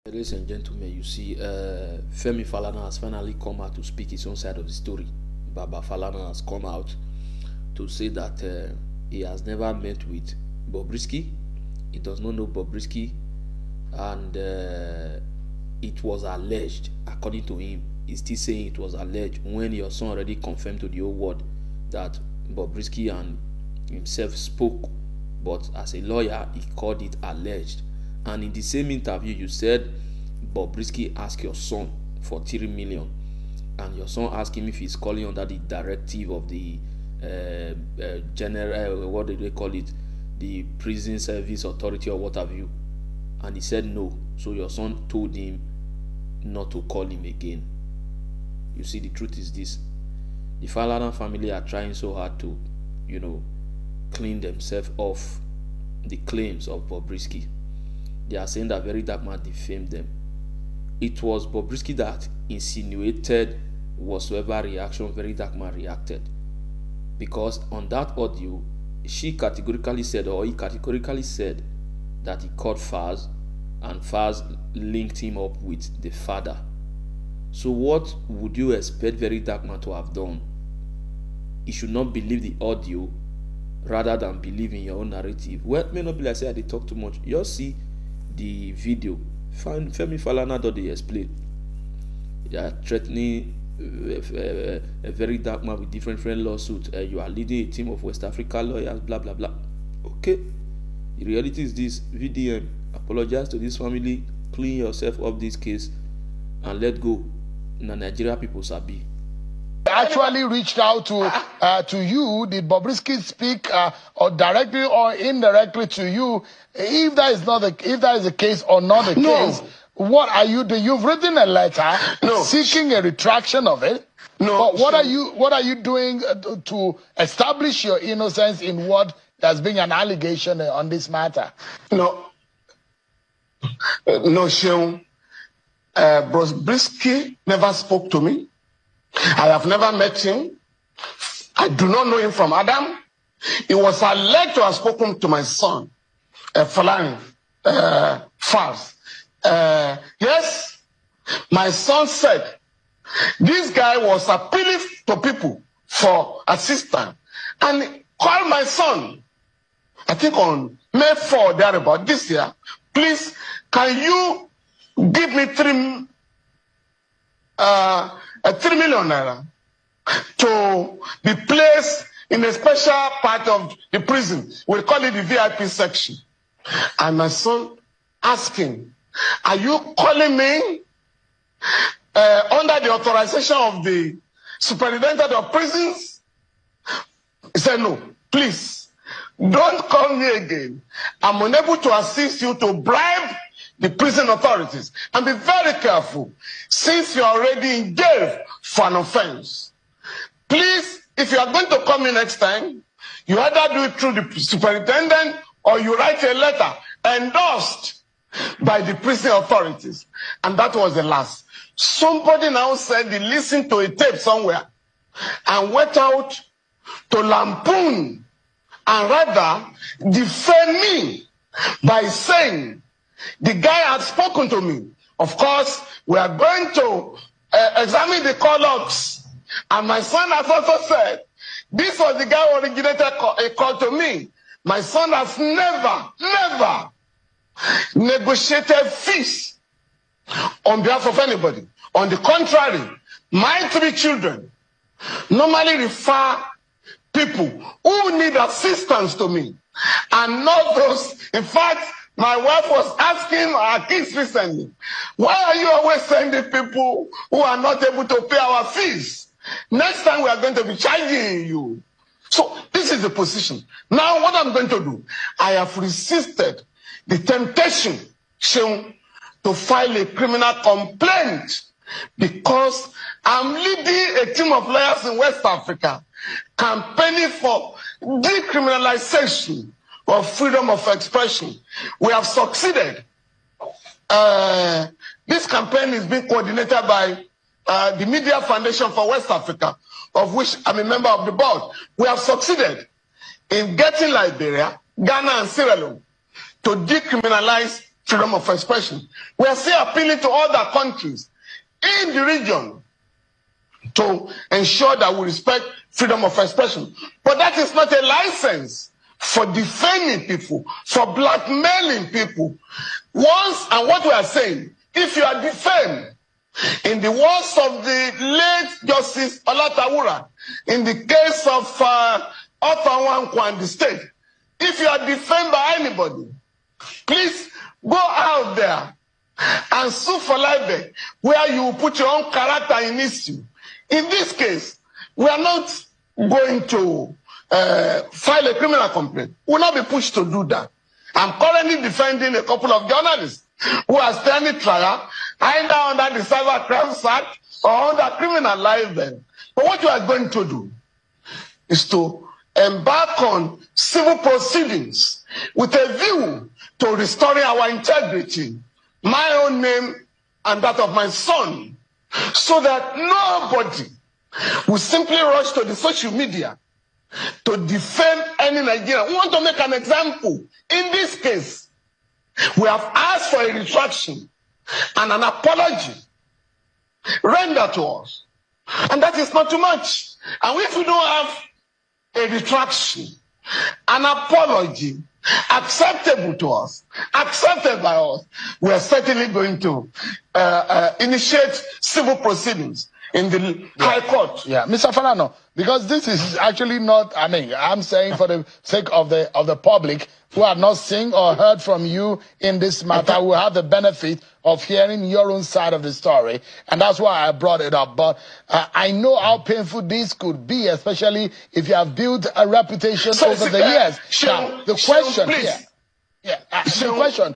Ladies and gentlemen, you see, Femi Falana has finally come out to speak his own side of the story. Baba Falana has come out to say that he has never met with Bobrisky. He does not know Bobrisky, and it was alleged, according to him. He's still saying it was alleged when your son already confirmed to the whole world that Bobrisky and himself spoke, but as a lawyer, he called it alleged. And in the same interview, you said Bobrisky asked your son for 3 million, and your son asked him if he's calling under the directive of the general, what do they call it, the prison service authority or what have you, and he said no. So your son told him not to call him again. You see, the truth is this: the Falana family are trying so hard to, clean themselves off the claims of Bobrisky. They are saying that Very Dark Man defamed them. It was Bobrisky that insinuated whatsoever reaction Very Dark Man reacted, because on that audio, she categorically said, or he categorically said, that he called Faz, and Faz linked him up with the father. So what would you expect Very Dark Man to have done? He should not believe the audio rather than believe in your own narrative. Well, it may not be like say I talk too much. You see the video. Femi Falana do they explain. They are threatening a Very Dark Man with different lawsuits. You are leading a team of West Africa lawyers, blah blah blah. Okay, the reality is this: VDM, apologize to this family, clean yourself up this case, and let go. Na Nigeria people sabi. Actually reached out to you. Did Bobrisky speak or directly or indirectly to you? If that is the case or not the case, what are you doing? You've written a letter seeking a retraction of it. But what are you doing to establish your innocence in what has been an allegation on this matter? No, Seun. Bobrisky never spoke to me. I have never met him. I do not know him from Adam. He was alleged to have spoken to my son, falana, Faz. Yes, my son said this guy was appealing to people for assistance, and he called my son, I think on May 4 thereabout this year. Please, can you give me 3 million naira to be placed in a special part of the prison? We call it the VIP section. And my son asking, are you calling me under the authorization of the superintendent of prisons? He said, no, please, don't call me again. I'm unable to assist you to bribe the prison authorities. And be very careful, since you're already in jail for an offense. Please, if you are going to come in next time, you either do it through the superintendent or you write a letter endorsed by the prison authorities. And that was the last. Somebody now said he listened to a tape somewhere and went out to lampoon and rather defame me by saying the guy had spoken to me. Of course, we are going to examine the call logs. And my son has also said, this was the guy who originated a call to me. My son has never negotiated fees on behalf of anybody. On the contrary, my 3 children normally refer people who need assistance to me, and not those. In fact, my wife was asking our kids recently, why are you always sending people who are not able to pay our fees? Next time we are going to be charging you. So this is the position. Now what I'm going to do, I have resisted the temptation shown to file a criminal complaint because I'm leading a team of lawyers in West Africa campaigning for decriminalization of freedom of expression. We have succeeded. This campaign is being coordinated by the Media Foundation for West Africa, of which I'm a member of the board. We have succeeded in getting Liberia, Ghana, and Sierra Leone to decriminalize freedom of expression. We are still appealing to other countries in the region to ensure that we respect freedom of expression. But that is not a license for defaming people, for blackmailing people. Once, and what we are saying, if you are defamed, in the words of the late Justice Olatawura, in the case of Otawankwa and the state, if you are defamed by anybody, please go out there and sue for libel, where you put your own character in issue. In this case, we are not going to file a criminal complaint. We will not be pushed to do that. I'm currently defending a couple of journalists who are standing trial, either under the Cyber Crimes Act or under criminal libel. But what we are going to do is to embark on civil proceedings with a view to restoring our integrity, my own name and that of my son, so that nobody will simply rush to the social media to defame any Nigerian. We want to make an example. In this case, we have asked for a retraction and an apology rendered to us. And that is not too much. And if we don't have a retraction, an apology acceptable to us, accepted by us, we are certainly going to initiate civil proceedings in the High Court. Yeah, Mr. Falana, because this is actually not, I mean, I'm saying for the sake of the public who have not seen or heard from you in this matter, will have the benefit of hearing your own side of the story. And that's why I brought it up. But I know how painful this could be, especially if you have built a reputation over the years. Now, the question here, the question